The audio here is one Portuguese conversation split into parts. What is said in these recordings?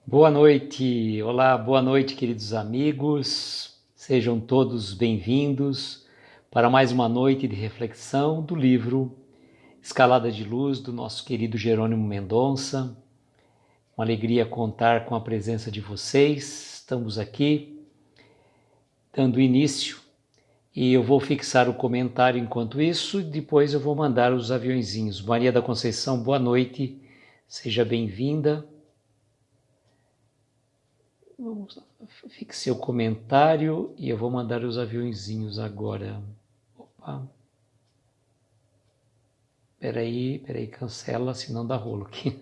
Boa noite, olá, boa noite, queridos amigos. Sejam todos bem-vindos para mais uma noite de reflexão do livro Escalada de Luz, do nosso querido Jerônimo Mendonça. Uma alegria contar com a presença de vocês. Estamos aqui dando início e eu vou fixar o comentário enquanto isso e depois eu vou mandar os aviõezinhos. Maria da Conceição, boa noite, seja bem-vinda. Vamos lá, fixei o comentário e eu vou mandar os aviãozinhos agora. Opa. Peraí, cancela, senão dá rolo aqui.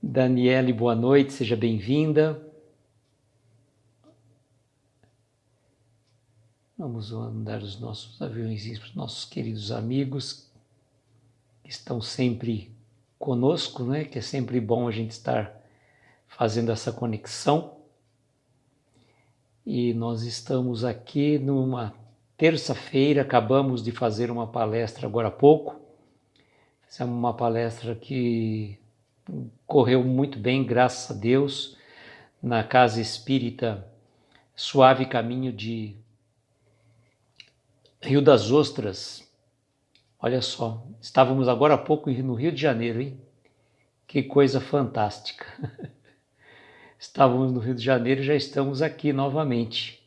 Daniele, boa noite, seja bem-vinda. Vamos mandar os nossos aviãozinhos para os nossos queridos amigos que estão sempre conosco, né? Que é sempre bom a gente estar fazendo essa conexão. E nós estamos aqui numa terça-feira, acabamos de fazer uma palestra agora há pouco. Fizemos uma palestra que correu muito bem, graças a Deus, na Casa Espírita Suave Caminho de Rio das Ostras. Olha só, estávamos agora há pouco no Rio de Janeiro, hein? Que coisa fantástica. Estávamos no Rio de Janeiro e já estamos aqui novamente.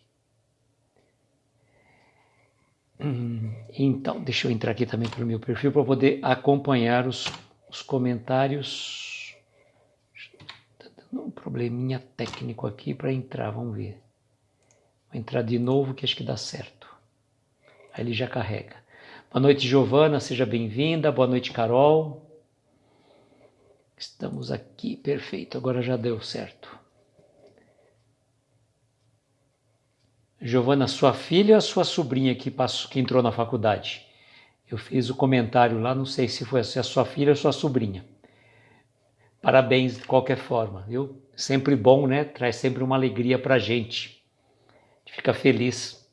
Então, deixa eu entrar aqui também para o meu perfil para poder acompanhar os comentários. Está dando um probleminha técnico aqui para entrar, vamos ver. Vou entrar de novo que acho que dá certo. Aí ele já carrega. Boa noite, Giovana, seja bem-vinda. Boa noite, Carol. Estamos aqui, perfeito, agora já deu certo. Giovana, sua filha ou a sua sobrinha que entrou na faculdade? Eu fiz o comentário lá, não sei se foi a sua filha ou a sua sobrinha. Parabéns de qualquer forma, viu? Sempre bom, né? Traz sempre uma alegria pra gente. A gente fica feliz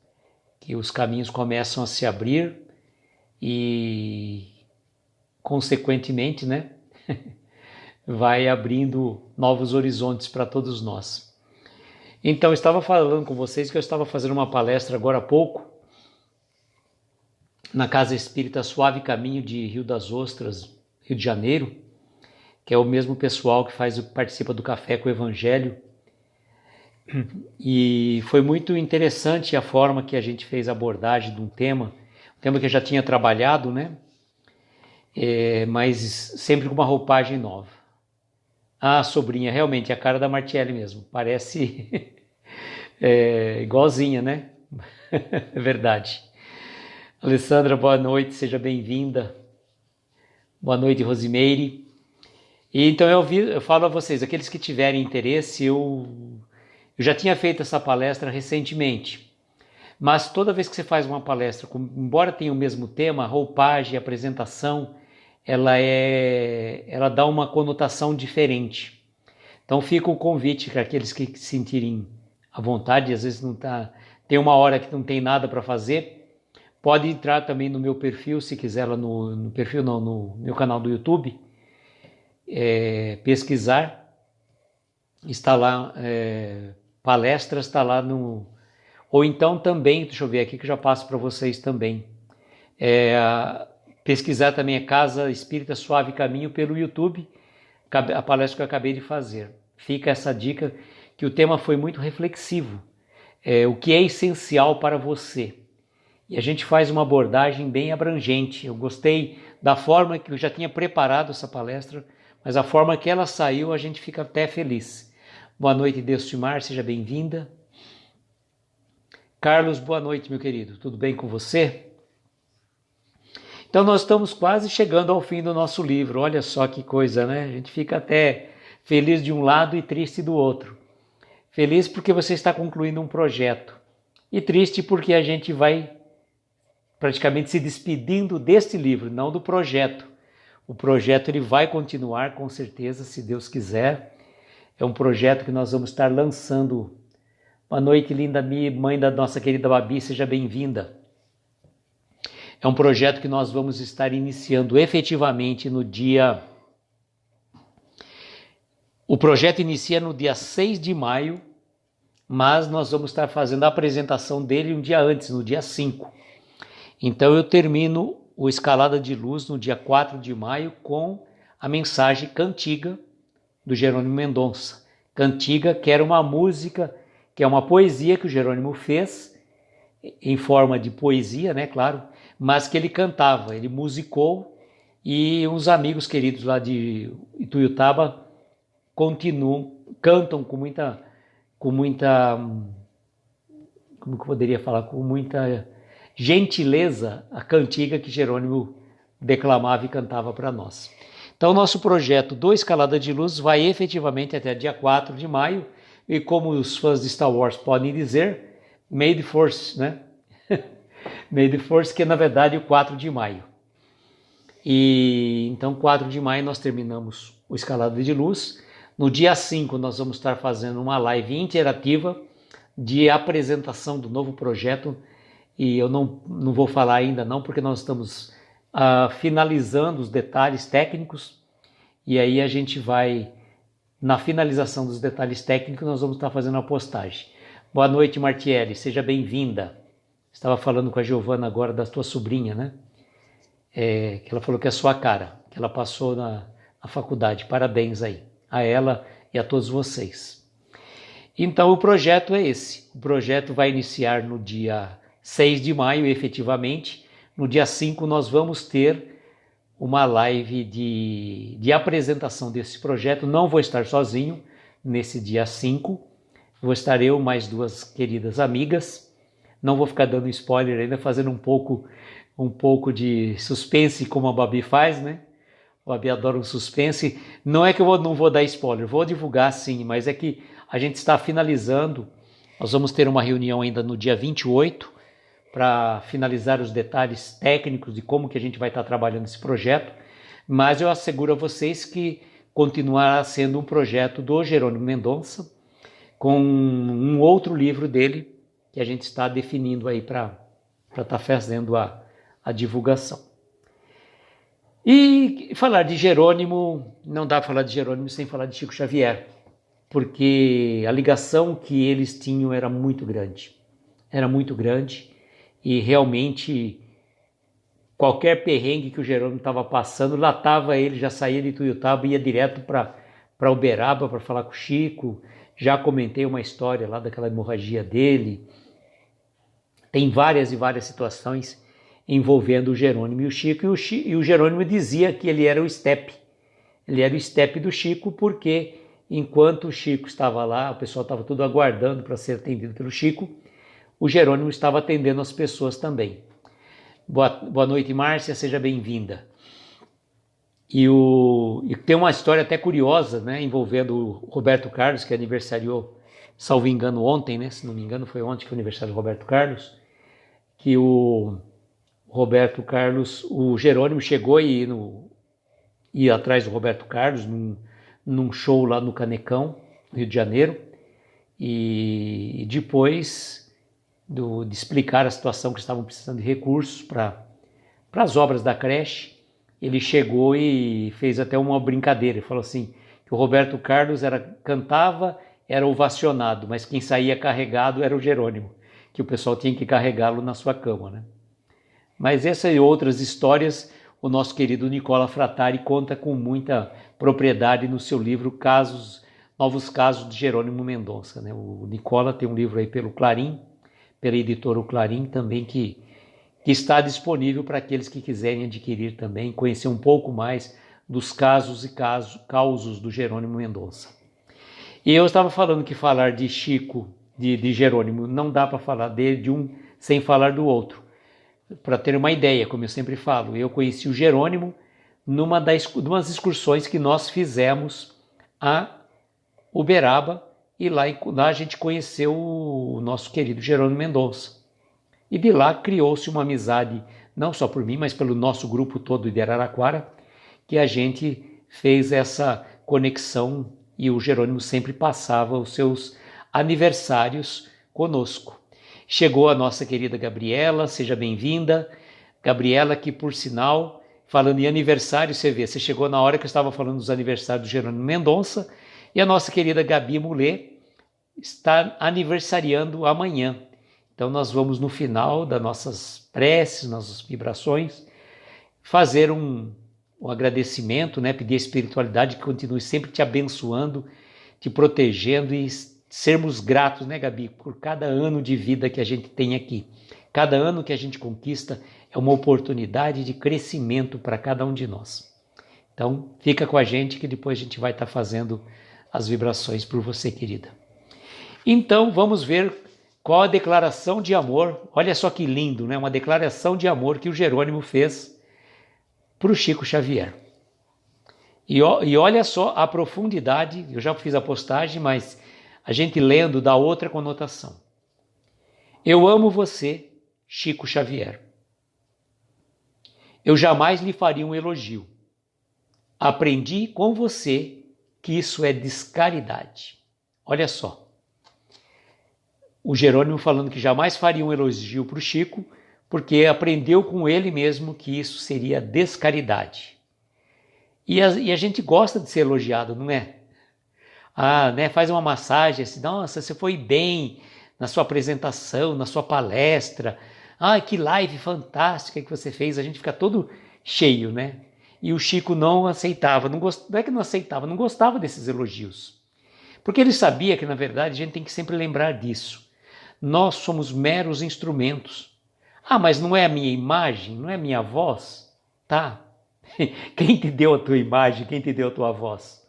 que os caminhos começam a se abrir e, consequentemente, né? Vai abrindo novos horizontes para todos nós. Então, eu estava falando com vocês que eu estava fazendo uma palestra agora há pouco na Casa Espírita Suave Caminho de Rio das Ostras, Rio de Janeiro, que é o mesmo pessoal que participa do Café com o Evangelho. E foi muito interessante a forma que a gente fez a abordagem de um tema que eu já tinha trabalhado, né? Mas sempre com uma roupagem nova. Ah, sobrinha, realmente, é a cara da Martiele mesmo. Parece igualzinha, né? É verdade. Alessandra, boa noite, seja bem-vinda. Boa noite, Rosimeire. E então eu falo a vocês, aqueles que tiverem interesse, eu já tinha feito essa palestra recentemente. Mas toda vez que você faz uma palestra, embora tenha o mesmo tema, a roupagem, a apresentação, ela dá uma conotação diferente. Então fica o convite para aqueles que se sentirem à vontade, às vezes tem uma hora que não tem nada para fazer, pode entrar também no meu perfil, se quiser, lá no perfil não, no meu canal do YouTube, pesquisar, está lá, palestras, está lá no... Ou então também, deixa eu ver aqui que eu já passo para vocês também, pesquisar também a Casa Espírita Suave Caminho pelo YouTube, a palestra que eu acabei de fazer. Fica essa dica que o tema foi muito reflexivo. O que é essencial para você? E a gente faz uma abordagem bem abrangente. Eu gostei da forma que eu já tinha preparado essa palestra, mas a forma que ela saiu a gente fica até feliz. Boa noite, Destimar, seja bem-vinda. Carlos, boa noite, meu querido. Tudo bem com você? Então nós estamos quase chegando ao fim do nosso livro. Olha só que coisa, né? A gente fica até feliz de um lado e triste do outro. Feliz porque você está concluindo um projeto. E triste porque a gente vai praticamente se despedindo deste livro, não do projeto. O projeto ele vai continuar com certeza, se Deus quiser. É um projeto que nós vamos estar lançando. Boa noite, linda mãe da nossa querida Babi, seja bem-vinda. É um projeto que nós vamos estar iniciando efetivamente no dia O projeto inicia no dia 6 de maio, mas nós vamos estar fazendo a apresentação dele um dia antes, no dia 5. Então eu termino o Escalada de Luz no dia 4 de maio com a mensagem Cantiga do Jerônimo Mendonça. Cantiga, que era uma música, que é uma poesia que o Jerônimo fez, em forma de poesia, né, claro, mas que ele cantava, ele musicou, e uns amigos queridos lá de Ituiutaba cantam com muita, como que eu poderia falar, com muita gentileza a cantiga que Jerônimo declamava e cantava para nós. Então, nosso projeto do Escalada de Luz vai efetivamente até dia 4 de maio, e como os fãs de Star Wars podem dizer, May the Force, né? May the Force, que é na verdade o 4 de maio. E então, 4 de maio nós terminamos o Escalada de Luz. No dia 5 nós vamos estar fazendo uma live interativa de apresentação do novo projeto, e eu não vou falar ainda não, porque nós estamos finalizando os detalhes técnicos, e aí a gente vai, na finalização dos detalhes técnicos, nós vamos estar fazendo a postagem. Boa noite, Martiele, seja bem-vinda. Estava falando com a Giovana agora da tua sobrinha, né? Que ela falou que é a sua cara, que ela passou na faculdade. Parabéns aí a ela e a todos vocês. Então o projeto é esse. O projeto vai iniciar no dia 6 de maio, efetivamente. No dia 5 nós vamos ter uma live de apresentação desse projeto. Não vou estar sozinho nesse dia 5. Vou estar eu mais duas queridas amigas. Não vou ficar dando spoiler ainda, fazendo um pouco de suspense, como a Babi faz, né? A Babi adora um suspense. Não é que eu não vou dar spoiler, vou divulgar sim, mas é que a gente está finalizando. Nós vamos ter uma reunião ainda no dia 28 para finalizar os detalhes técnicos de como que a gente vai estar trabalhando esse projeto, mas eu asseguro a vocês que continuará sendo um projeto do Jerônimo Mendonça, com um outro livro dele, que a gente está definindo aí para estar fazendo a divulgação. E falar de Jerônimo, não dá para falar de Jerônimo sem falar de Chico Xavier, porque a ligação que eles tinham era muito grande, e realmente qualquer perrengue que o Jerônimo estava passando, lá estava ele, já saía de Ituiutaba e ia direto para Uberaba para falar com o Chico. Já comentei uma história lá daquela hemorragia dele. Tem várias e várias situações envolvendo o Jerônimo e o Chico, e o Jerônimo dizia que ele era o estepe. Ele era o estepe do Chico, porque enquanto o Chico estava lá, o pessoal estava tudo aguardando para ser atendido pelo Chico, o Jerônimo estava atendendo as pessoas também. Boa noite, Márcia, seja bem-vinda. E tem uma história até curiosa, né, envolvendo o Roberto Carlos, que aniversariou, salvo engano, ontem, né, se não me engano foi ontem que foi o aniversário do Roberto Carlos, que o Roberto Carlos, o Jerônimo chegou e ia atrás do Roberto Carlos num show lá no Canecão, Rio de Janeiro, e depois de explicar a situação que estavam precisando de recursos para as obras da creche, ele chegou e fez até uma brincadeira. Ele falou assim, que o Roberto Carlos cantava, era ovacionado, mas quem saía carregado era o Jerônimo, que o pessoal tinha que carregá-lo na sua cama, né? Mas essas e outras histórias, o nosso querido Nicola Frattari conta com muita propriedade no seu livro Novos Casos de Jerônimo Mendonça, né? O Nicola tem um livro aí pelo Clarim, pela editora O Clarim também, que está disponível para aqueles que quiserem adquirir também, conhecer um pouco mais dos casos e causos do Jerônimo Mendonça. E eu estava falando que falar de Chico, de Jerônimo, não dá para falar de um sem falar do outro. Para ter uma ideia, como eu sempre falo, eu conheci o Jerônimo numas excursões que nós fizemos a Uberaba, e lá a gente conheceu o nosso querido Jerônimo Mendonça. E de lá criou-se uma amizade, não só por mim, mas pelo nosso grupo todo de Araraquara, que a gente fez essa conexão, e o Jerônimo sempre passava os seus aniversários conosco. Chegou a nossa querida Gabriela, seja bem-vinda. Gabriela, que por sinal, falando em aniversário, você chegou na hora que eu estava falando dos aniversários do Jerônimo Mendonça, E a nossa querida Gabi Mulê está aniversariando amanhã. Então nós vamos, no final das nossas preces, nossas vibrações, fazer um agradecimento, né? Pedir a espiritualidade que continue sempre te abençoando, te protegendo e sermos gratos, né, Gabi, por cada ano de vida que a gente tem aqui. Cada ano que a gente conquista é uma oportunidade de crescimento para cada um de nós. Então, fica com a gente que depois a gente vai estar fazendo as vibrações por você, querida. Então, vamos ver qual a declaração de amor. Olha só que lindo, né? Uma declaração de amor que o Jerônimo fez para o Chico Xavier. E olha só a profundidade, eu já fiz a postagem, mas a gente lendo dá outra conotação. Eu amo você, Chico Xavier. Eu jamais lhe faria um elogio. Aprendi com você que isso é descaridade. Olha só. O Jerônimo falando que jamais faria um elogio para o Chico, porque aprendeu com ele mesmo que isso seria descaridade. E a gente gosta de ser elogiado, não é? Né? Faz uma massagem assim, nossa, você foi bem na sua apresentação, na sua palestra. Que live fantástica que você fez. A gente fica todo cheio, né? E o Chico não aceitava, não é que não aceitava, não gostava desses elogios. Porque ele sabia que, na verdade, a gente tem que sempre lembrar disso. Nós somos meros instrumentos. Mas não é a minha imagem, não é a minha voz? Tá. Quem te deu a tua imagem, quem te deu a tua voz?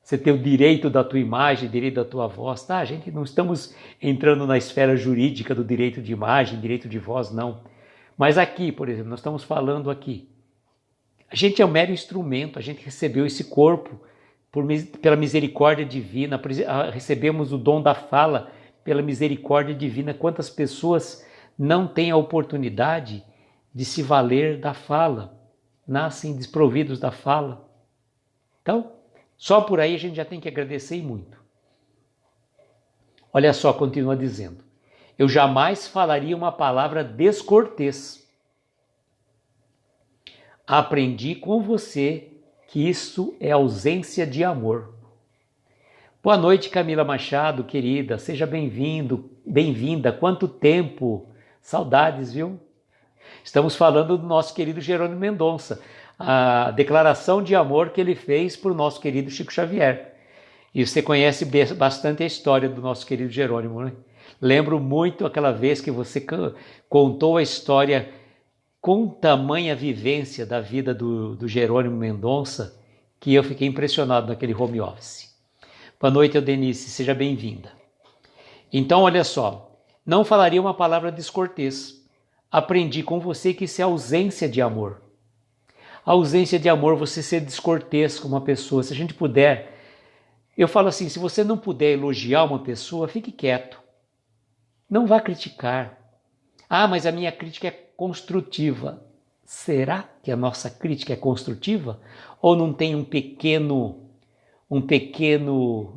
Você tem o direito da tua imagem, direito da tua voz, tá? A gente não estamos entrando na esfera jurídica do direito de imagem, direito de voz, não. Mas aqui, por exemplo, nós estamos falando aqui. A gente é um mero instrumento, a gente recebeu esse corpo pela misericórdia divina, recebemos o dom da fala pela misericórdia divina. Quantas pessoas não têm a oportunidade de se valer da fala, nascem desprovidos da fala. Então, só por aí a gente já tem que agradecer muito. Olha só, continua dizendo. Eu jamais falaria uma palavra descortês. Aprendi com você que isso é ausência de amor. Boa noite, Camila Machado, querida. Seja bem-vindo, bem-vinda. Quanto tempo! Saudades, viu? Estamos falando do nosso querido Jerônimo Mendonça. A declaração de amor que ele fez para o nosso querido Chico Xavier. E você conhece bastante a história do nosso querido Jerônimo, né? Lembro muito aquela vez que você contou a história com tamanha vivência da vida do Jerônimo Mendonça, que eu fiquei impressionado naquele home office. Boa noite, Eudenice, seja bem-vinda. Então, olha só, não falaria uma palavra descortês. Aprendi com você que isso é ausência de amor. A ausência de amor, você ser descortês com uma pessoa. Se a gente puder, eu falo assim, se você não puder elogiar uma pessoa, fique quieto. Não vá criticar. Mas a minha crítica é construtiva. Será que a nossa crítica é construtiva? Ou não tem um pequeno,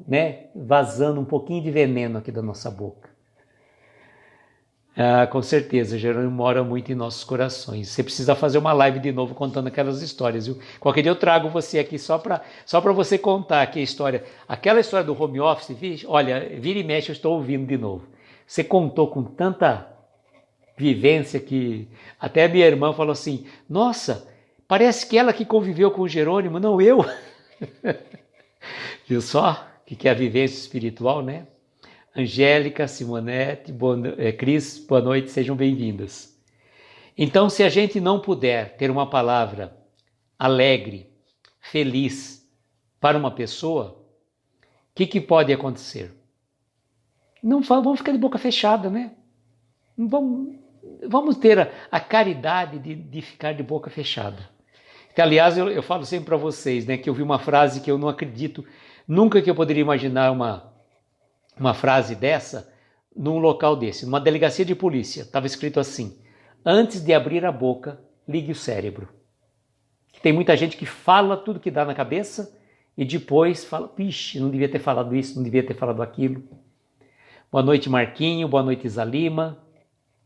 né, vazando um pouquinho de veneno aqui da nossa boca? Com certeza, Jerônimo mora muito em nossos corações. Você precisa fazer uma live de novo contando aquelas histórias, viu? Qualquer dia eu trago você aqui só para você contar aqui a história. Aquela história do home office, olha, vira e mexe, eu estou ouvindo de novo. Você contou com tanta vivência que até a minha irmã falou assim, nossa, parece que ela que conviveu com o Jerônimo, não eu. Viu só o que é a vivência espiritual, né? Angélica, Simonete, Cris, boa noite, sejam bem-vindas. Então, se a gente não puder ter uma palavra alegre, feliz para uma pessoa, o que pode acontecer? Não vamos ficar de boca fechada, né? Vamos ter a caridade de ficar de boca fechada. Que, aliás, eu falo sempre para vocês, né, que eu vi uma frase que eu não acredito, nunca que eu poderia imaginar uma frase dessa num local desse, numa delegacia de polícia. Estava escrito assim, antes de abrir a boca, ligue o cérebro. Tem muita gente que fala tudo que dá na cabeça e depois fala, vixe, não devia ter falado isso, não devia ter falado aquilo. Boa noite, Marquinho, boa noite, Isa Lima,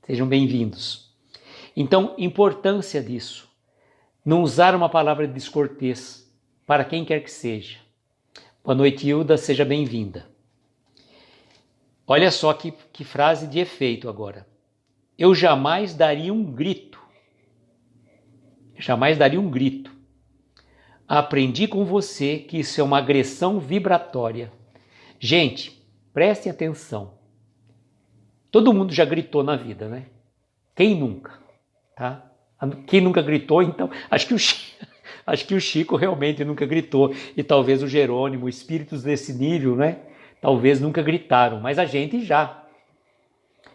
sejam bem-vindos. Então, importância disso, não usar uma palavra descortês para quem quer que seja. Boa noite, Hilda, seja bem-vinda. Olha só que frase de efeito agora. Eu jamais daria um grito. Jamais daria um grito. Aprendi com você que isso é uma agressão vibratória. Gente, prestem atenção. Todo mundo já gritou na vida, né? Quem nunca? Tá? Quem nunca gritou, então... Acho que o Chico realmente nunca gritou. E talvez o Jerônimo, espíritos desse nível, né? Talvez nunca gritaram, mas a gente já.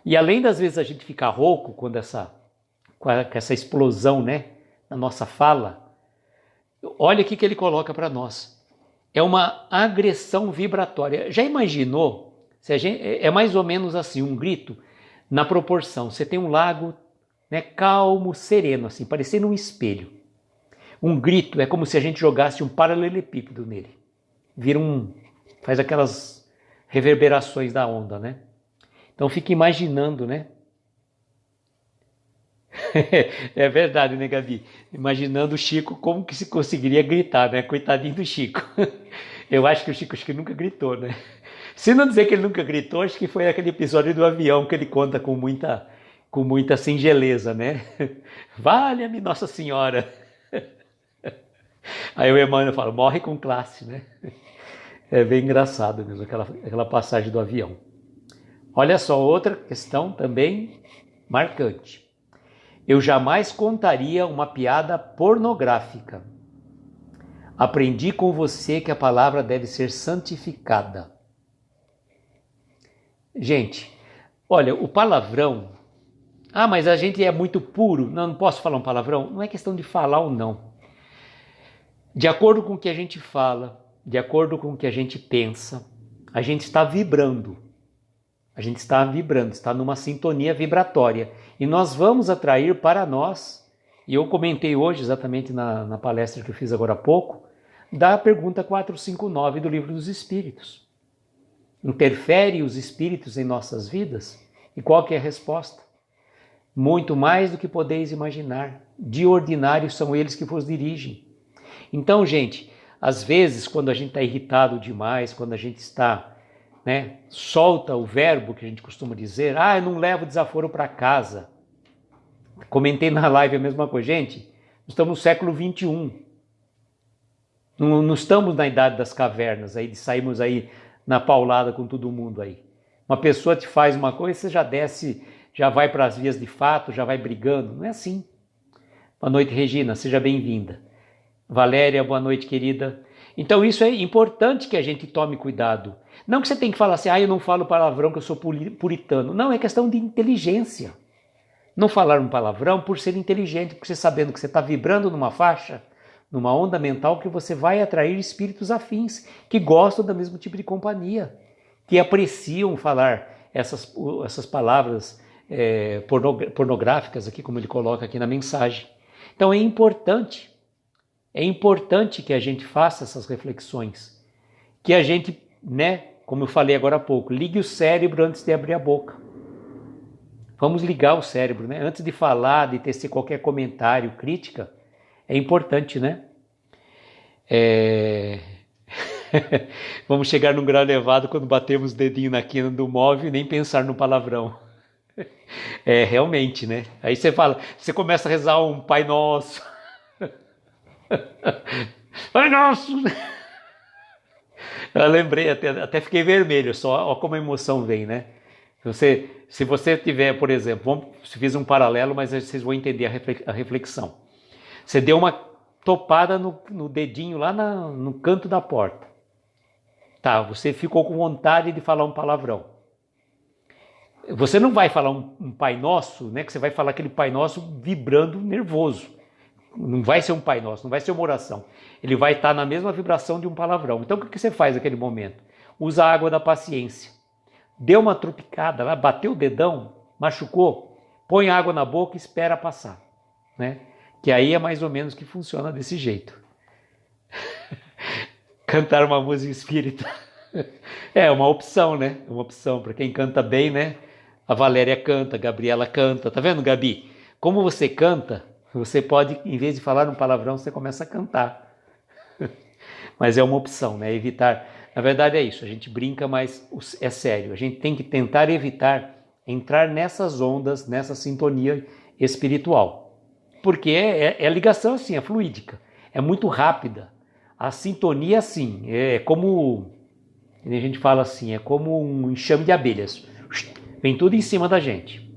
E além das vezes a gente ficar rouco com essa explosão, né? Na nossa fala, olha o que ele coloca para nós. É uma agressão vibratória. Já imaginou? É mais ou menos assim, um grito na proporção. Você tem um lago, né, calmo, sereno, assim, parecendo um espelho. Um grito é como se a gente jogasse um paralelepípedo nele. Faz aquelas reverberações da onda, né? Então fica imaginando, né? É verdade, né, Gabi? Imaginando o Chico, como que se conseguiria gritar, né? Coitadinho do Chico. Eu acho que o Chico nunca gritou, né? Se não dizer que ele nunca gritou, acho que foi aquele episódio do avião que ele conta com muita singeleza, né? Valha-me Nossa Senhora! Aí o Emmanuel fala, morre com classe, né? É bem engraçado mesmo, aquela passagem do avião. Olha só, outra questão também marcante. Eu jamais contaria uma piada pornográfica. Aprendi com você que a palavra deve ser santificada. Gente, olha, o palavrão... Ah, mas a gente é muito puro. Não posso falar um palavrão? Não é questão de falar ou não. De acordo com o que a gente fala, de acordo com o que a gente pensa, a gente está vibrando. A gente está vibrando, está numa sintonia vibratória. E nós vamos atrair para nós, e eu comentei hoje, exatamente na palestra que eu fiz agora há pouco, da pergunta 459 do Livro dos Espíritos. Interfere os espíritos em nossas vidas? E qual que é a resposta? Muito mais do que podeis imaginar. De ordinário são eles que vos dirigem. Então, gente, às vezes, quando a gente está irritado demais, quando a gente está, né, solta o verbo que a gente costuma dizer, eu não levo desaforo para casa. Comentei na live a mesma coisa. Gente, estamos no século XXI. Não estamos na idade das cavernas, aí, de sairmos aí na paulada com todo mundo aí. Uma pessoa te faz uma coisa, você já desce, já vai para as vias de fato, já vai brigando. Não é assim. Boa noite, Regina, seja bem-vinda. Valéria, boa noite, querida. Então isso é importante que a gente tome cuidado. Não que você tem que falar assim, eu não falo palavrão que eu sou puritano. Não, é questão de inteligência. Não falar um palavrão por ser inteligente, porque você sabendo que você está vibrando numa faixa, numa onda mental, que você vai atrair espíritos afins, que gostam do mesmo tipo de companhia, que apreciam falar essas palavras pornográficas, aqui, como ele coloca aqui na mensagem. Então é importante que a gente faça essas reflexões, que a gente, né, como eu falei agora há pouco, ligue o cérebro antes de abrir a boca. Vamos ligar o cérebro, né? Antes de falar, de tecer qualquer comentário, crítica, é importante, né? Vamos chegar num grau elevado quando batemos o dedinho na quina do móvel e nem pensar no palavrão. Realmente, né? Aí você começa a rezar um Pai Nosso. Pai Nosso! Eu lembrei, até fiquei vermelho, só como a emoção vem, né? Se você tiver, por exemplo, fiz um paralelo, mas vocês vão entender a reflexão. Você deu uma topada no dedinho lá no canto da porta. Tá, você ficou com vontade de falar um palavrão. Você não vai falar um Pai Nosso, né? Que você vai falar aquele Pai Nosso vibrando nervoso. Não vai ser um Pai Nosso, não vai ser uma oração. Ele vai estar na mesma vibração de um palavrão. Então o que você faz naquele momento? Usa a água da paciência. Deu uma trupicada lá, bateu o dedão, machucou, põe água na boca e espera passar, né? Que aí é mais ou menos que funciona desse jeito. Cantar uma música espírita é uma opção, né? É uma opção para quem canta bem, né? A Valéria canta, a Gabriela canta. Tá vendo, Gabi? Como você canta, você pode, em vez de falar um palavrão, você começa a cantar. Mas é uma opção, né? Evitar. Na verdade é isso, a gente brinca, mas é sério. A gente tem que tentar evitar entrar nessas ondas, nessa sintonia espiritual. Porque é ligação assim, é fluídica, é muito rápida. A sintonia assim, é como, a gente fala assim, é como um enxame de abelhas. Vem tudo em cima da gente.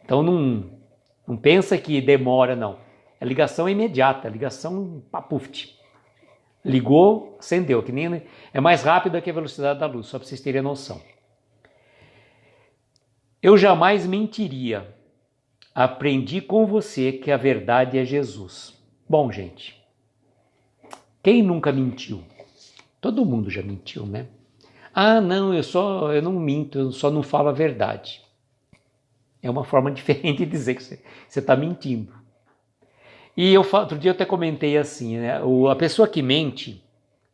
Então não pensa que demora, não. A ligação é imediata, a ligação papuft. Ligou, acendeu, que nem é mais rápida que a velocidade da luz, só para vocês terem noção. Eu jamais mentiria. Aprendi com você que a verdade é Jesus. Bom, gente, quem nunca mentiu? Todo mundo já mentiu, né? Ah, não, eu não minto, eu só não falo a verdade. É uma forma diferente de dizer que você está mentindo. E outro dia eu até comentei assim, né? A pessoa que mente,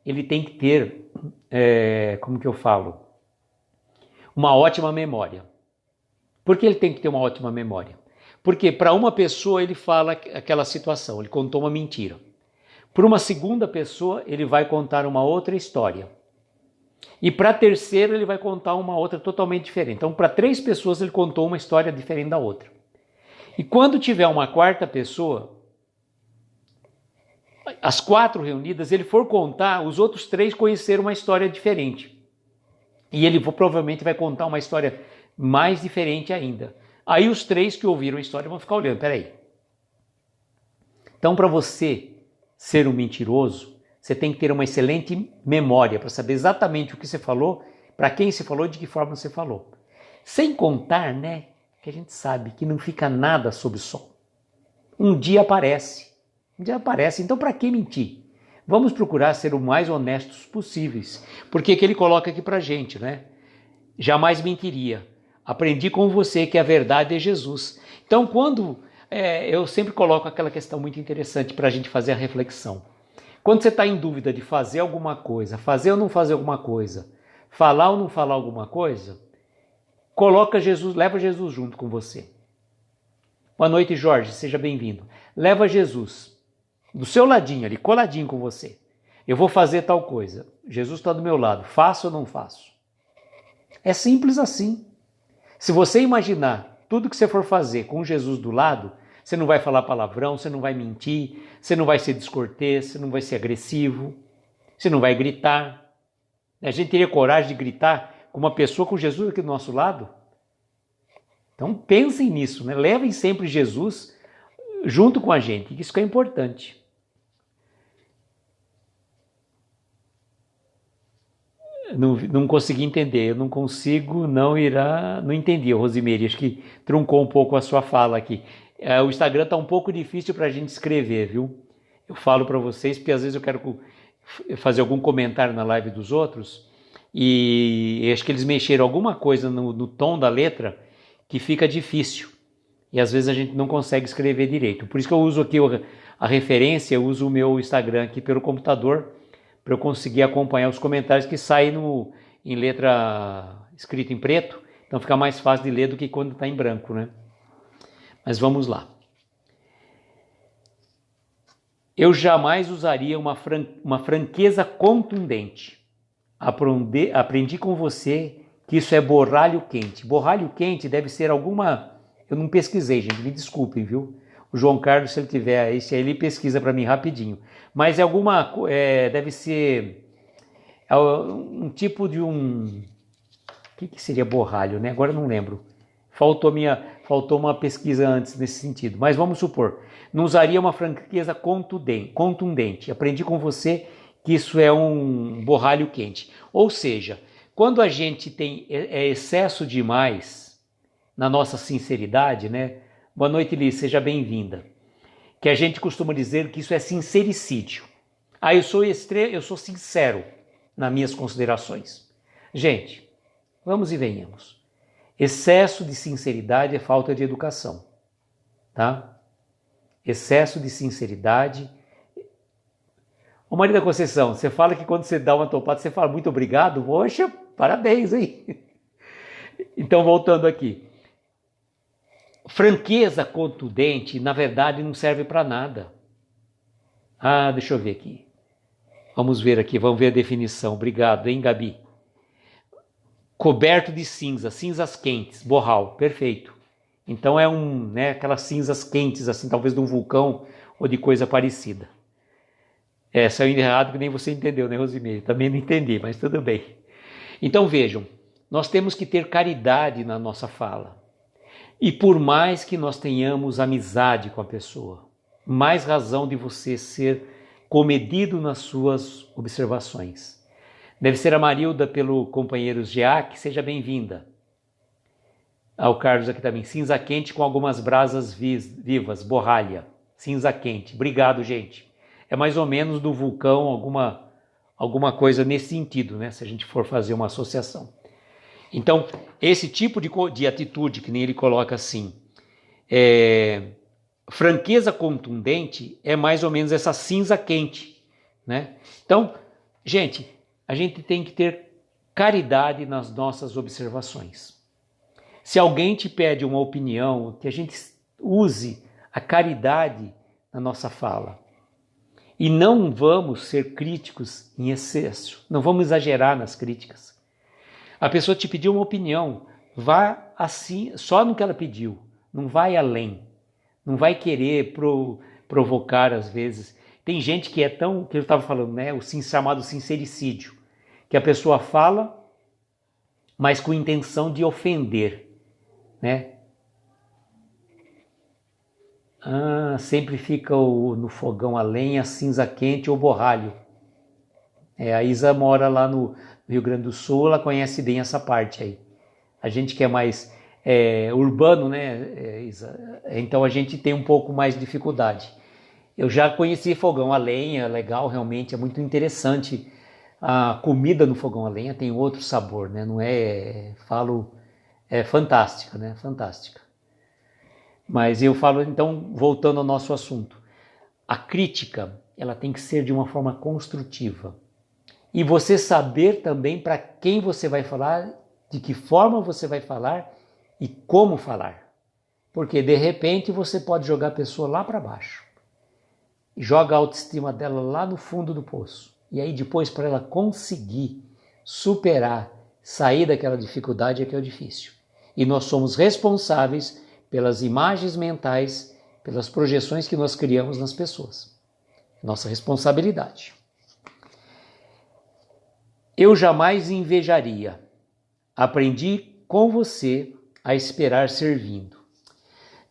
ele tem que ter, como que eu falo? Uma ótima memória. Por que ele tem que ter uma ótima memória? Porque para uma pessoa ele fala aquela situação, ele contou uma mentira. Para uma segunda pessoa ele vai contar uma outra história. E para a terceira ele vai contar uma outra totalmente diferente. Então para 3 pessoas ele contou uma história diferente da outra. E quando tiver uma quarta pessoa, as 4 reunidas, ele for contar, os outros 3 conheceram uma história diferente. E ele provavelmente vai contar uma história mais diferente ainda. Aí os 3 que ouviram a história vão ficar olhando, peraí. Então para você ser um mentiroso, você tem que ter uma excelente memória para saber exatamente o que você falou, para quem você falou e de que forma você falou. Sem contar, né, que a gente sabe que não fica nada sob o sol. Um dia aparece. Então para que mentir? Vamos procurar ser o mais honestos possíveis. Porque que ele coloca aqui para a gente, né? Jamais mentiria. Aprendi com você que a verdade é Jesus. Então quando eu sempre coloco aquela questão muito interessante para a gente fazer a reflexão. Quando você está em dúvida de fazer alguma coisa, fazer ou não fazer alguma coisa, falar ou não falar alguma coisa, coloca Jesus, leva Jesus junto com você. Boa noite, Jorge, seja bem-vindo. Leva Jesus do seu ladinho ali, coladinho com você. Eu vou fazer tal coisa. Jesus está do meu lado. Faço ou não faço? É simples assim. Se você imaginar tudo que você for fazer com Jesus do lado, você não vai falar palavrão, você não vai mentir, você não vai ser descortês, você não vai ser agressivo, você não vai gritar. A gente teria coragem de gritar com uma pessoa com Jesus aqui do nosso lado? Então pensem nisso, né? Levem sempre Jesus junto com a gente, isso que é importante. Não consegui entender, eu não consigo, não entendi, Rosimeire, acho que truncou um pouco a sua fala aqui. O Instagram está um pouco difícil para a gente escrever, viu? Eu falo para vocês, porque às vezes eu quero fazer algum comentário na live dos outros e acho que eles mexeram alguma coisa no tom da letra que fica difícil. E às vezes a gente não consegue escrever direito. Por isso que eu uso aqui a referência, eu uso o meu Instagram aqui pelo computador, para eu conseguir acompanhar os comentários que saem em letra escrita em preto, então fica mais fácil de ler do que quando está em branco, né? Mas vamos lá. Eu jamais usaria uma franqueza contundente. Aprendi com você que isso é borralho quente. Borralho quente deve ser alguma... Eu não pesquisei, gente, me desculpem, viu? O João Carlos, se ele tiver esse aí, ele pesquisa para mim rapidinho. Mas deve ser um tipo de um... O que seria borralho, né? Agora eu não lembro. Faltou uma pesquisa antes nesse sentido. Mas vamos supor, não usaria uma franqueza contundente. Aprendi com você que isso é um borralho quente. Ou seja, quando a gente tem excesso demais na nossa sinceridade, né? Boa noite, Liz, seja bem-vinda. Que a gente costuma dizer que isso é sincericídio. Eu sou sincero nas minhas considerações. Gente, vamos e venhamos. Excesso de sinceridade é falta de educação, tá? Excesso de sinceridade. Ô Maria da Conceição, você fala que quando você dá uma topada, você fala muito obrigado? Poxa, parabéns, hein? Então, voltando aqui. Franqueza contundente, na verdade, não serve para nada. Deixa eu ver aqui. Vamos ver aqui, vamos ver a definição. Obrigado, hein, Gabi? Coberto de cinza, cinzas quentes, borral, perfeito. Então né, aquelas cinzas quentes, assim, talvez de um vulcão ou de coisa parecida. Saiu errado que nem você entendeu, né, Rosimeire? Também não entendi, mas tudo bem. Então vejam, nós temos que ter caridade na nossa fala. E por mais que nós tenhamos amizade com a pessoa, mais razão de você ser comedido nas suas observações. Deve ser a Marilda pelo companheiro GEAC, seja bem-vinda. O Carlos aqui também, cinza quente com algumas brasas vivas, borralha, cinza quente. Obrigado, gente. É mais ou menos do vulcão, alguma coisa nesse sentido, né? Se a gente for fazer uma associação. Então, esse tipo de atitude, que nem ele coloca assim, franqueza contundente é mais ou menos essa cinza quente, né? Então, gente, a gente tem que ter caridade nas nossas observações. Se alguém te pede uma opinião, que a gente use a caridade na nossa fala. E não vamos ser críticos em excesso, não vamos exagerar nas críticas. A pessoa te pediu uma opinião, vá assim, só no que ela pediu, não vai além. Não vai querer provocar, às vezes. Tem gente que é tão, que eu estava falando, né? O chamado sincericídio. Que a pessoa fala, mas com intenção de ofender, né? Sempre fica no fogão a lenha, cinza quente ou borralho. A Isa mora lá no Rio Grande do Sul, ela conhece bem essa parte aí. A gente que é mais urbano, né, Isa? Então a gente tem um pouco mais de dificuldade. Eu já conheci fogão a lenha, legal, realmente é muito interessante. A comida no fogão a lenha tem outro sabor, né? Não é fantástica, né? Fantástica. Mas eu falo, então, voltando ao nosso assunto, a crítica, ela tem que ser de uma forma construtiva. E você saber também para quem você vai falar, de que forma você vai falar e como falar. Porque, de repente, você pode jogar a pessoa lá para baixo. Joga a autoestima dela lá no fundo do poço. E aí, depois, para ela conseguir superar, sair daquela dificuldade, é que é o difícil. E nós somos responsáveis pelas imagens mentais, pelas projeções que nós criamos nas pessoas. Nossa responsabilidade. Eu jamais invejaria. Aprendi com você a esperar servindo.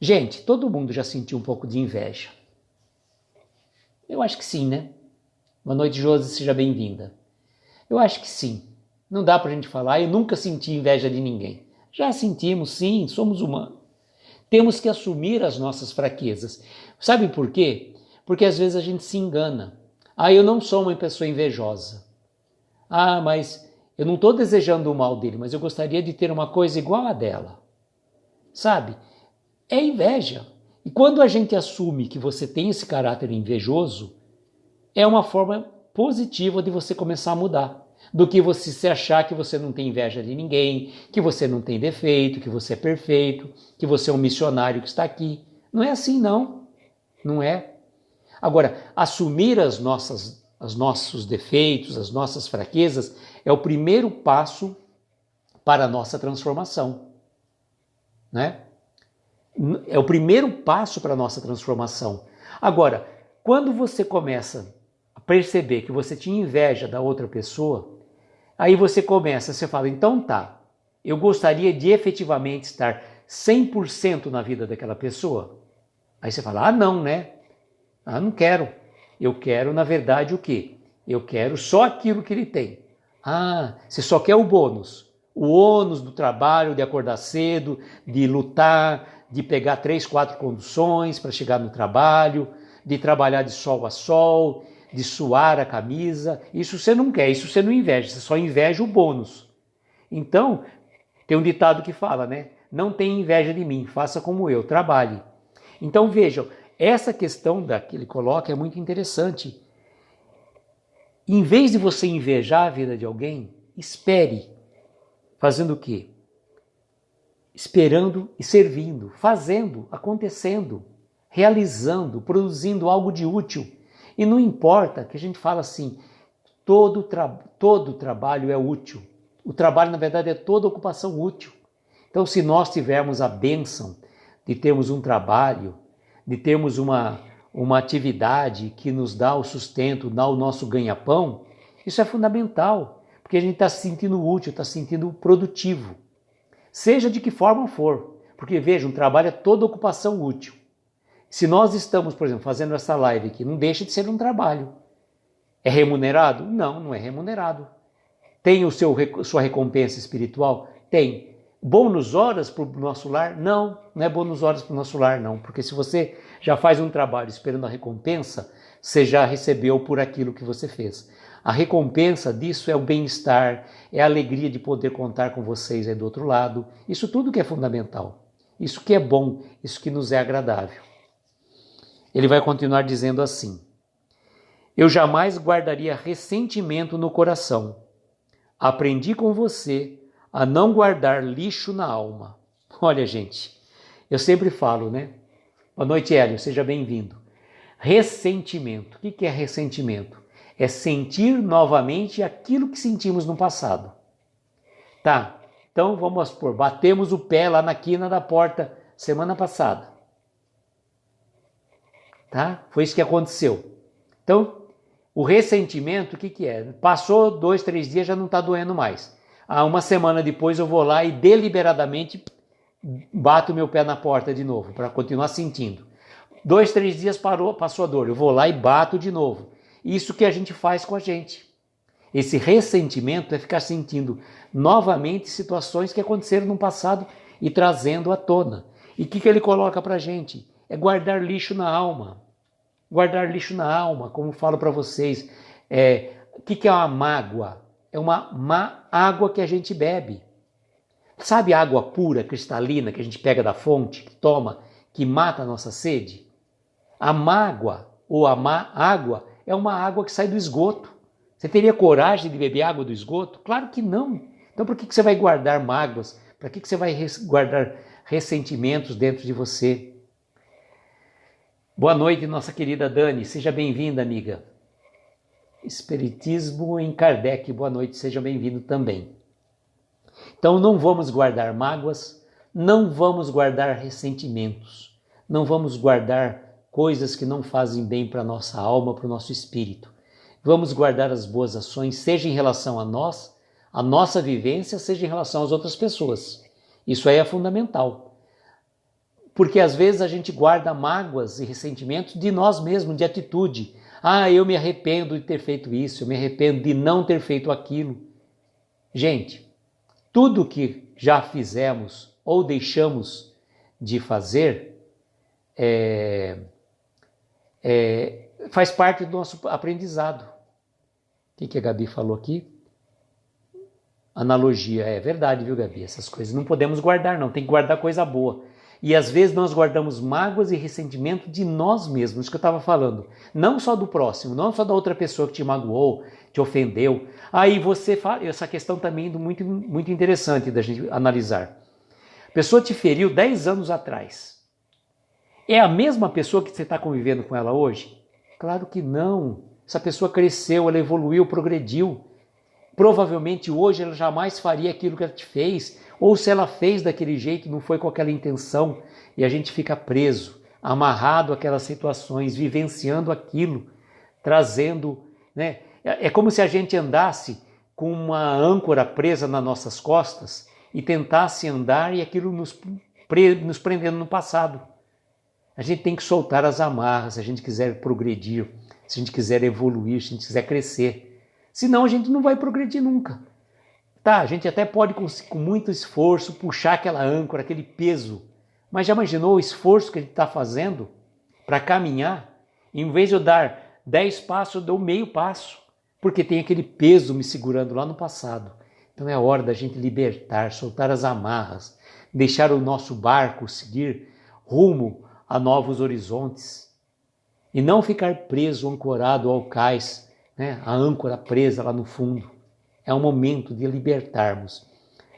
Gente, todo mundo já sentiu um pouco de inveja. Eu acho que sim, né? Boa noite, Josi, seja bem-vinda. Eu acho que sim. Não dá pra gente falar, eu nunca senti inveja de ninguém. Já sentimos, sim, somos humanos. Temos que assumir as nossas fraquezas. Sabe por quê? Porque às vezes a gente se engana. Eu não sou uma pessoa invejosa. Mas eu não estou desejando o mal dele, mas eu gostaria de ter uma coisa igual a dela. Sabe? É inveja. E quando a gente assume que você tem esse caráter invejoso, é uma forma positiva de você começar a mudar. Do que você se achar que você não tem inveja de ninguém, que você não tem defeito, que você é perfeito, que você é um missionário que está aqui. Não é assim, não. Não é. Agora, assumir os nossos defeitos, as nossas fraquezas, é o primeiro passo para a nossa transformação. Né? É o primeiro passo para a nossa transformação. Agora, quando você começa a perceber que você tinha inveja da outra pessoa, aí você fala, então tá, eu gostaria de efetivamente estar 100% na vida daquela pessoa. Aí você fala, não, né? Não quero. Eu quero, na verdade, o quê? Eu quero só aquilo que ele tem. Você só quer o bônus. O ônus do trabalho, de acordar cedo, de lutar, de pegar 3, 4 conduções para chegar no trabalho, de trabalhar de sol a sol, de suar a camisa. Isso você não quer, isso você não inveja, você só inveja o bônus. Então, tem um ditado que fala, né? Não tenha inveja de mim, faça como eu, trabalhe. Então vejam, essa questão que ele coloca é muito interessante. Em vez de você invejar a vida de alguém, espere. Fazendo o quê? Esperando e servindo, fazendo, acontecendo, realizando, produzindo algo de útil. E não importa que a gente fala assim, todo trabalho é útil. O trabalho, na verdade, é toda ocupação útil. Então, se nós tivermos a bênção de termos um trabalho, de termos uma atividade que nos dá o sustento, dá o nosso ganha-pão, isso é fundamental, porque a gente está se sentindo útil, está se sentindo produtivo. Seja de que forma for, porque veja, um trabalho é toda ocupação útil. Se nós estamos, por exemplo, fazendo essa live aqui, não deixa de ser um trabalho. É remunerado? Não, não é remunerado. Tem sua recompensa espiritual? Tem. Bônus horas para o nosso lar? Não, não é bônus horas para o nosso lar, não. Porque se você já faz um trabalho esperando a recompensa, você já recebeu por aquilo que você fez. A recompensa disso é o bem-estar, é a alegria de poder contar com vocês aí do outro lado. Isso tudo que é fundamental. Isso que é bom, isso que nos é agradável. Ele vai continuar dizendo assim: eu jamais guardaria ressentimento no coração. Aprendi com você a não guardar lixo na alma. Olha, gente, eu sempre falo, né? Boa noite, Hélio, seja bem-vindo. Ressentimento. O que é ressentimento? É sentir novamente aquilo que sentimos no passado. Tá, então vamos supor, batemos o pé lá na quina da porta semana passada. Tá? Foi isso que aconteceu. Então, o ressentimento, o que é? Passou 2, 3 dias, já não está doendo mais. Uma semana depois eu vou lá e deliberadamente bato meu pé na porta de novo, para continuar sentindo. 2, 3 dias passou a dor, eu vou lá e bato de novo. Isso que a gente faz com a gente. Esse ressentimento é ficar sentindo novamente situações que aconteceram no passado e trazendo à tona. E o que ele coloca para a gente? É guardar lixo na alma. Guardar lixo na alma, como falo para vocês. O que é uma mágoa? É uma má água que a gente bebe. Sabe a água pura, cristalina, que a gente pega da fonte, que toma, que mata a nossa sede? A mágoa ou a má água é uma água que sai do esgoto. Você teria coragem de beber água do esgoto? Claro que não. Então por que você vai guardar mágoas? Para que você vai guardar ressentimentos dentro de você? Boa noite, nossa querida Dani. Seja bem-vinda, amiga. Espiritismo em Kardec. Boa noite, seja bem-vindo também. Então não vamos guardar mágoas, não vamos guardar ressentimentos, não vamos guardar coisas que não fazem bem para a nossa alma, para o nosso espírito. Vamos guardar as boas ações, seja em relação a nós, a nossa vivência, seja em relação às outras pessoas. Isso aí é fundamental. Porque às vezes a gente guarda mágoas e ressentimentos de nós mesmos, de atitude. Eu me arrependo de ter feito isso, eu me arrependo de não ter feito aquilo. Gente, tudo que já fizemos ou deixamos de fazer faz parte do nosso aprendizado. O que a Gabi falou aqui? Analogia. É verdade, viu, Gabi? Essas coisas não podemos guardar, não. Tem que guardar coisa boa. E às vezes nós guardamos mágoas e ressentimento de nós mesmos, isso que eu estava falando. Não só do próximo, não só da outra pessoa que te magoou, te ofendeu. Aí você fala, essa questão também é muito, muito interessante da gente analisar. A pessoa te feriu 10 anos atrás. É a mesma pessoa que você está convivendo com ela hoje? Claro que não. Essa pessoa cresceu, ela evoluiu, progrediu. Provavelmente hoje ela jamais faria aquilo que ela te fez, ou se ela fez daquele jeito, não foi com aquela intenção, e a gente fica preso, amarrado àquelas situações, vivenciando aquilo, trazendo, né? É como se a gente andasse com uma âncora presa nas nossas costas e tentasse andar e aquilo nos prendendo no passado. A gente tem que soltar as amarras se a gente quiser progredir, se a gente quiser evoluir, se a gente quiser crescer. Senão a gente não vai progredir nunca. Tá, a gente até pode com muito esforço puxar aquela âncora, aquele peso. Mas já imaginou o esforço que a gente está fazendo para caminhar? Em vez de eu dar 10 passos, eu dou meio passo. Porque tem aquele peso me segurando lá no passado. Então é a hora da gente libertar, soltar as amarras, deixar o nosso barco seguir rumo a novos horizontes. E não ficar preso, ancorado ao cais, né? A âncora presa lá no fundo. É um momento de libertarmos.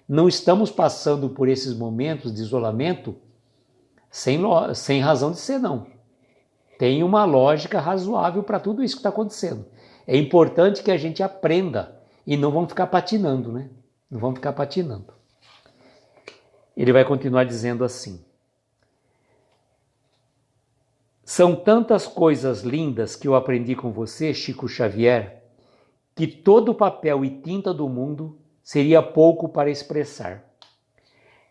Não estamos passando por esses momentos de isolamento sem razão de ser, não. Tem uma lógica razoável para tudo isso que está acontecendo. É importante que a gente aprenda e não vamos ficar patinando, né? Não vamos ficar patinando. Ele vai continuar dizendo assim: são tantas coisas lindas que eu aprendi com você, Chico Xavier, que todo o papel e tinta do mundo seria pouco para expressar.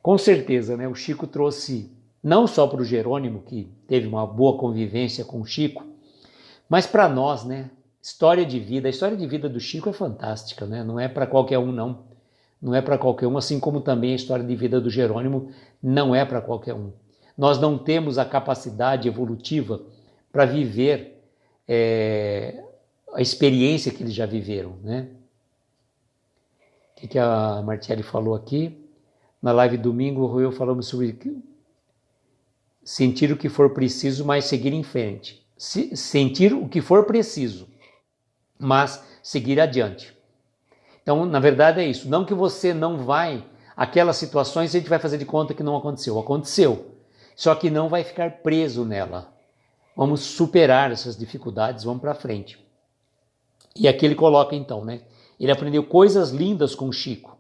Com certeza, né? O Chico trouxe, não só para o Jerônimo, que teve uma boa convivência com o Chico, mas para nós, né? História de vida. A história de vida do Chico é fantástica, né? Não é para qualquer um, não. Não é para qualquer um, assim como também a história de vida do Jerônimo não é para qualquer um. Nós não temos a capacidade evolutiva para viver a experiência que eles já viveram, né? O que a Martielli falou aqui? Na live domingo, o Roel falamos sobre sentir o que for preciso, mas seguir em frente. Sentir o que for preciso, mas seguir adiante. Então, na verdade é isso. Não que você não vai, aquelas situações a gente vai fazer de conta que não aconteceu. Aconteceu. Só que não vai ficar preso nela. Vamos superar essas dificuldades, vamos para frente. E aqui ele coloca então, né? Ele aprendeu coisas lindas com o Chico.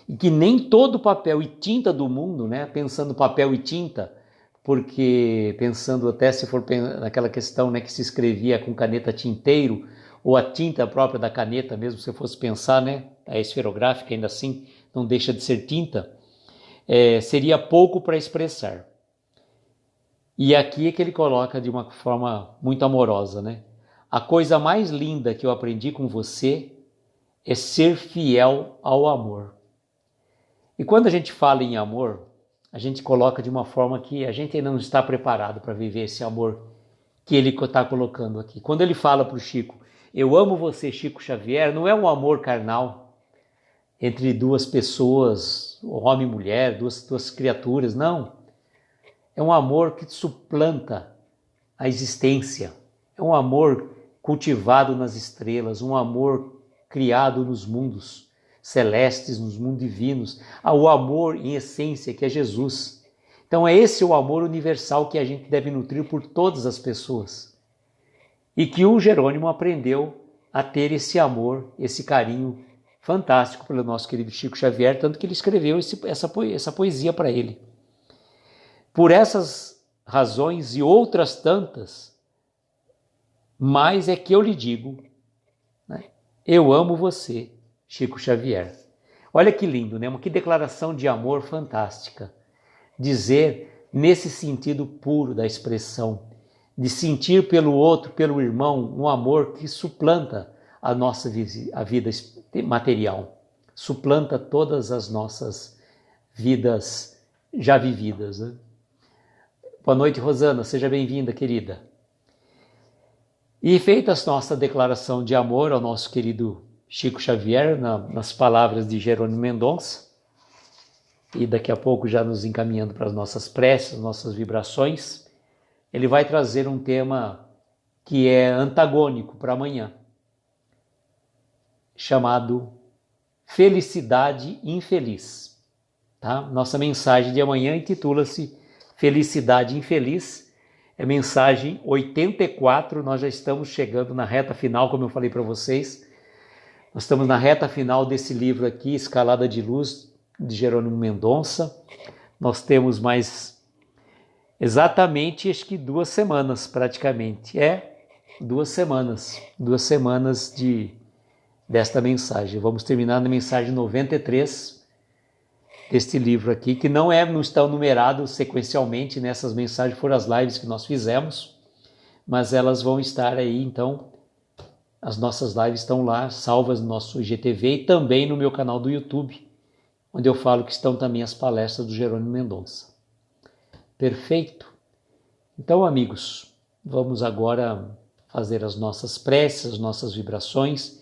E que nem todo papel e tinta do mundo, né? Pensando papel e tinta, porque pensando até se for naquela questão, né, que se escrevia com caneta tinteiro, ou a tinta própria da caneta mesmo, se fosse pensar, né? A esferográfica ainda assim não deixa de ser tinta, seria pouco para expressar. E aqui é que ele coloca de uma forma muito amorosa, né? A coisa mais linda que eu aprendi com você é ser fiel ao amor. E quando a gente fala em amor, a gente coloca de uma forma que a gente não está preparado para viver esse amor que ele está colocando aqui. Quando ele fala para o Chico, eu amo você, Chico Xavier, não é um amor carnal entre duas pessoas, homem e mulher, duas criaturas, não. É um amor que suplanta a existência. É um amor cultivado nas estrelas, um amor criado nos mundos celestes, nos mundos divinos. O amor em essência que é Jesus. Então é esse o amor universal que a gente deve nutrir por todas as pessoas. E que o Jerônimo aprendeu a ter esse amor, esse carinho fantástico pelo nosso querido Chico Xavier, tanto que ele escreveu essa poesia para ele. Por essas razões e outras tantas, mais é que eu lhe digo, né? Eu amo você, Chico Xavier. Olha que lindo, né? Que declaração de amor fantástica. Dizer nesse sentido puro da expressão, de sentir pelo outro, pelo irmão, um amor que suplanta a vida material, suplanta todas as nossas vidas já vividas, né? Boa noite, Rosana, seja bem-vinda, querida. E feita a nossa declaração de amor ao nosso querido Chico Xavier, nas palavras de Jerônimo Mendonça, e daqui a pouco já nos encaminhando para as nossas preces, nossas vibrações, ele vai trazer um tema que é antagônico para amanhã, chamado Felicidade Infeliz. Tá? Nossa mensagem de amanhã intitula-se Felicidade Infeliz, é mensagem 84, nós já estamos chegando na reta final, como eu falei para vocês. Nós estamos na reta final desse livro aqui, Escalada de Luz, de Jerônimo Mendonça. Nós temos mais exatamente, acho que 2 semanas praticamente. 2 semanas desta mensagem. Vamos terminar na mensagem 93 deste livro aqui, que não estão numerados sequencialmente nessas mensagens, foram as lives que nós fizemos, mas elas vão estar aí, então, as nossas lives estão lá, salvas no nosso IGTV e também no meu canal do YouTube, onde eu falo que estão também as palestras do Jerônimo Mendonça. Perfeito? Então, amigos, vamos agora fazer as nossas preces, as nossas vibrações,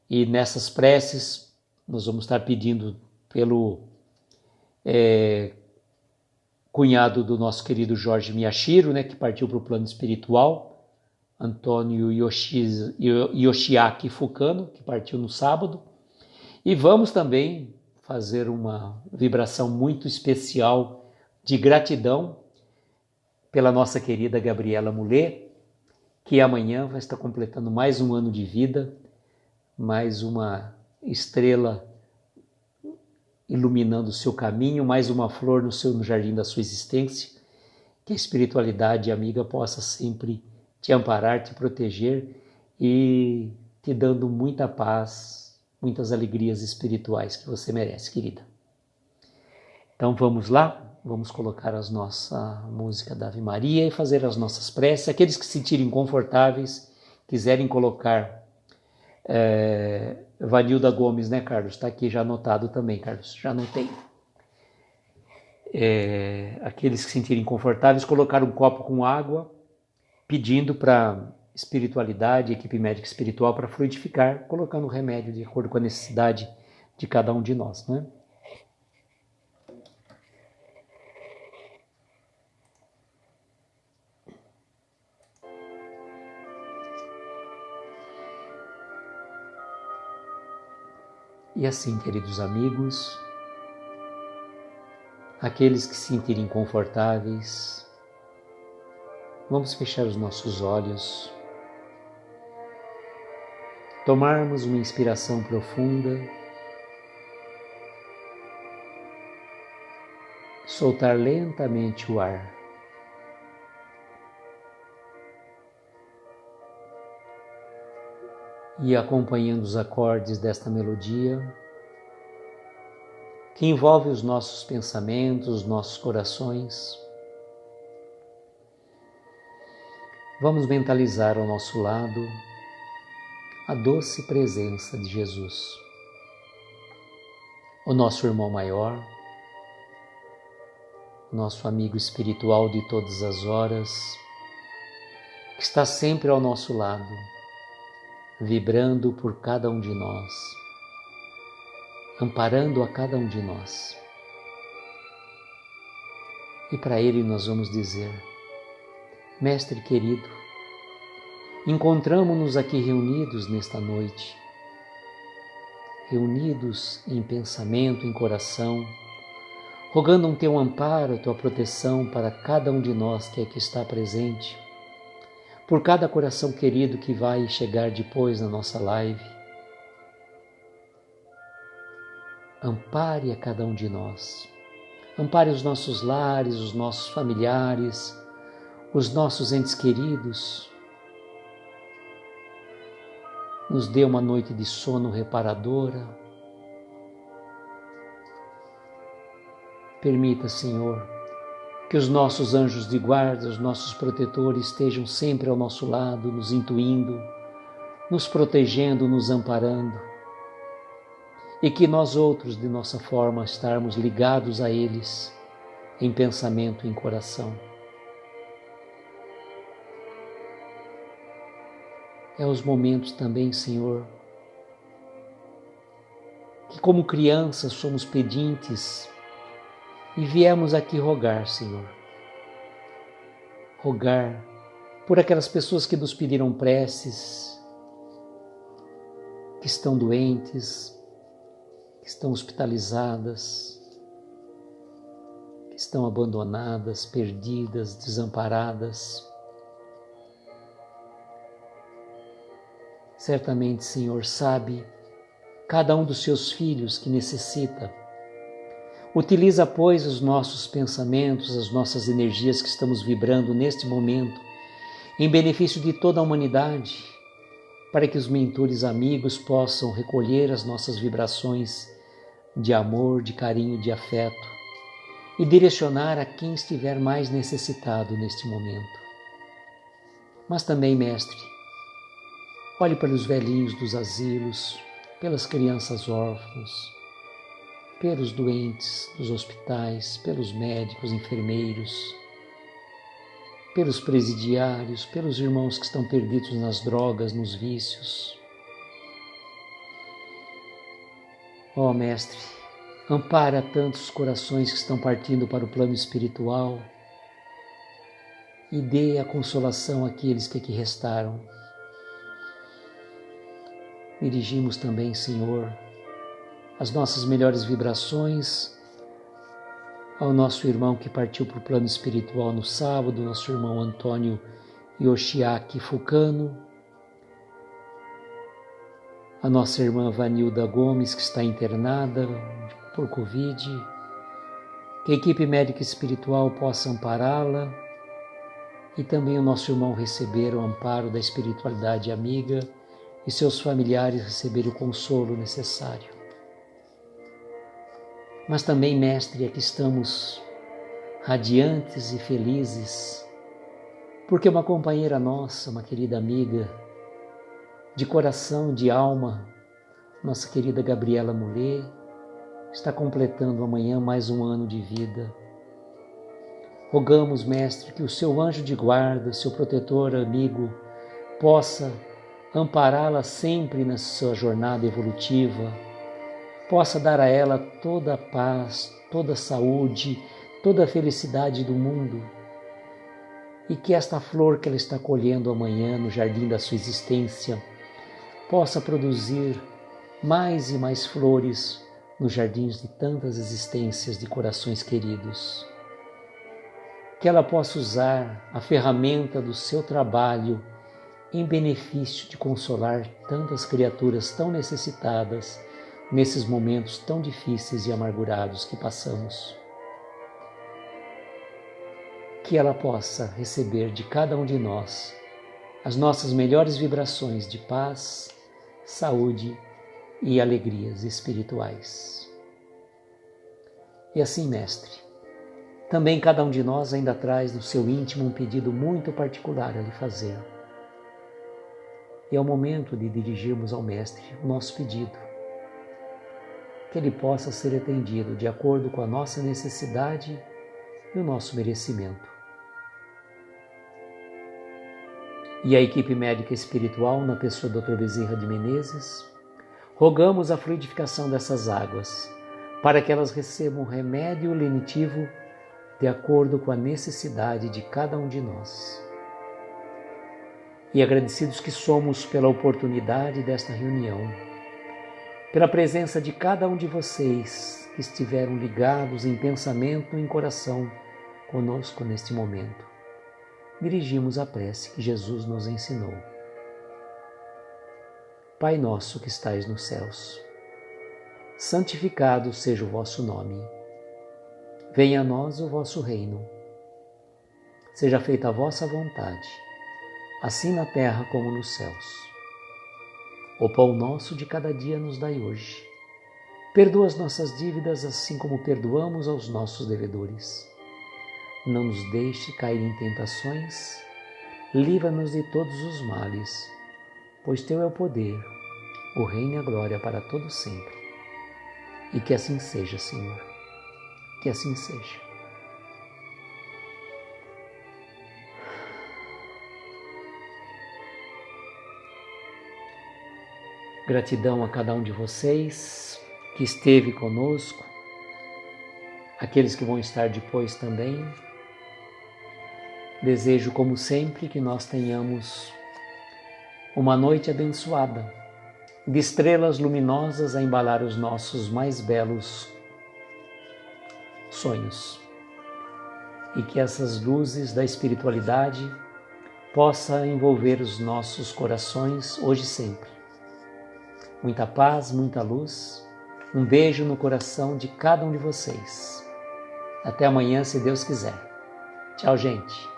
e nessas preces nós vamos estar pedindo pelo cunhado do nosso querido Jorge Miyashiro, né, que partiu para o plano espiritual, Antônio Yoshiaki Fukano, que partiu no sábado, e vamos também fazer uma vibração muito especial de gratidão pela nossa querida Gabriela Mulher, que amanhã vai estar completando mais um ano de vida, mais uma estrela iluminando o seu caminho, mais uma flor no jardim da sua existência. Que a espiritualidade amiga possa sempre te amparar, te proteger e te dando muita paz, muitas alegrias espirituais que você merece, querida. Então vamos lá, vamos colocar a nossa música da Ave Maria e fazer as nossas preces. Aqueles que se sentirem confortáveis, quiserem colocar Vanilda Gomes, né, Carlos? Está aqui já anotado também, Carlos, já anotei. Aqueles que se sentirem confortáveis, colocar um copo com água, pedindo para espiritualidade, equipe médica espiritual, para fluidificar, colocando o remédio de acordo com a necessidade de cada um de nós, né? E assim, queridos amigos, aqueles que se sentirem confortáveis, vamos fechar os nossos olhos, tomarmos uma inspiração profunda, soltar lentamente o ar. E acompanhando os acordes desta melodia, que envolve os nossos pensamentos, os nossos corações, vamos mentalizar ao nosso lado a doce presença de Jesus, o nosso irmão maior, nosso amigo espiritual de todas as horas, que está sempre ao nosso lado, vibrando por cada um de nós, amparando a cada um de nós. E para Ele nós vamos dizer: Mestre querido, encontramo-nos aqui reunidos nesta noite, reunidos em pensamento, em coração, rogando um Teu amparo, Tua proteção para cada um de nós que aqui está presente, por cada coração querido que vai chegar depois na nossa live. Ampare a cada um de nós. Ampare os nossos lares, os nossos familiares, os nossos entes queridos. Nos dê uma noite de sono reparadora. Permita, Senhor, que os nossos anjos de guarda, os nossos protetores estejam sempre ao nosso lado, nos intuindo, nos protegendo, nos amparando. E que nós outros, de nossa forma, estarmos ligados a eles em pensamento e em coração. É os momentos também, Senhor, que como crianças somos pedintes e viemos aqui rogar, Senhor. Rogar por aquelas pessoas que nos pediram preces, que estão doentes, que estão hospitalizadas, que estão abandonadas, perdidas, desamparadas. Certamente, Senhor, sabe cada um dos seus filhos que necessita. Utiliza, pois, os nossos pensamentos, as nossas energias que estamos vibrando neste momento, em benefício de toda a humanidade, para que os mentores amigos possam recolher as nossas vibrações de amor, de carinho, de afeto e direcionar a quem estiver mais necessitado neste momento. Mas também, Mestre, olhe para os velhinhos dos asilos, pelas crianças órfãos, pelos doentes dos hospitais, pelos médicos, enfermeiros, pelos presidiários, pelos irmãos que estão perdidos nas drogas, nos vícios. Ó Mestre, ampara tantos corações que estão partindo para o plano espiritual e dê a consolação àqueles que aqui restaram. Dirigimos também, Senhor, as nossas melhores vibrações ao nosso irmão que partiu para o plano espiritual no sábado, nosso irmão Antônio Yoshiaki Fukano, a nossa irmã Vanilda Gomes, que está internada por Covid, que a equipe médica espiritual possa ampará-la e também o nosso irmão receber o amparo da espiritualidade amiga e seus familiares receberem o consolo necessário. Mas também, Mestre, aqui estamos radiantes e felizes, porque uma companheira nossa, uma querida amiga, de coração, de alma, nossa querida Gabriela Mulher, está completando amanhã mais um ano de vida. Rogamos, Mestre, que o seu anjo de guarda, seu protetor amigo, possa ampará-la sempre na sua jornada evolutiva, possa dar a ela toda a paz, toda a saúde, toda a felicidade do mundo, e que esta flor que ela está colhendo amanhã no jardim da sua existência possa produzir mais e mais flores nos jardins de tantas existências de corações queridos. Que ela possa usar a ferramenta do seu trabalho em benefício de consolar tantas criaturas tão necessitadas nesses momentos tão difíceis e amargurados que passamos. Que ela possa receber de cada um de nós as nossas melhores vibrações de paz, saúde e alegrias espirituais. E assim, Mestre, também cada um de nós ainda traz no seu íntimo um pedido muito particular a lhe fazer. E é o momento de dirigirmos ao Mestre o nosso pedido, que ele possa ser atendido de acordo com a nossa necessidade e o nosso merecimento. E a equipe médica espiritual, na pessoa do Dr. Bezerra de Menezes, rogamos a fluidificação dessas águas, para que elas recebam remédio lenitivo de acordo com a necessidade de cada um de nós. E agradecidos que somos pela oportunidade desta reunião, pela presença de cada um de vocês que estiveram ligados em pensamento e em coração conosco neste momento, dirigimos a prece que Jesus nos ensinou. Pai nosso que estais nos céus, santificado seja o vosso nome. Venha a nós o vosso reino. Seja feita a vossa vontade, assim na terra como nos céus. O pão nosso de cada dia nos dai hoje. Perdoa as nossas dívidas, assim como perdoamos aos nossos devedores. Não nos deixe cair em tentações, livra-nos de todos os males, pois teu é o poder, o reino e a glória para todo sempre. E que assim seja, Senhor, que assim seja. Gratidão a cada um de vocês que esteve conosco, aqueles que vão estar depois também. Desejo, como sempre, que nós tenhamos uma noite abençoada, de estrelas luminosas a embalar os nossos mais belos sonhos. E que essas luzes da espiritualidade possam envolver os nossos corações hoje e sempre. Muita paz, muita luz. Um beijo no coração de cada um de vocês. Até amanhã, se Deus quiser. Tchau, gente.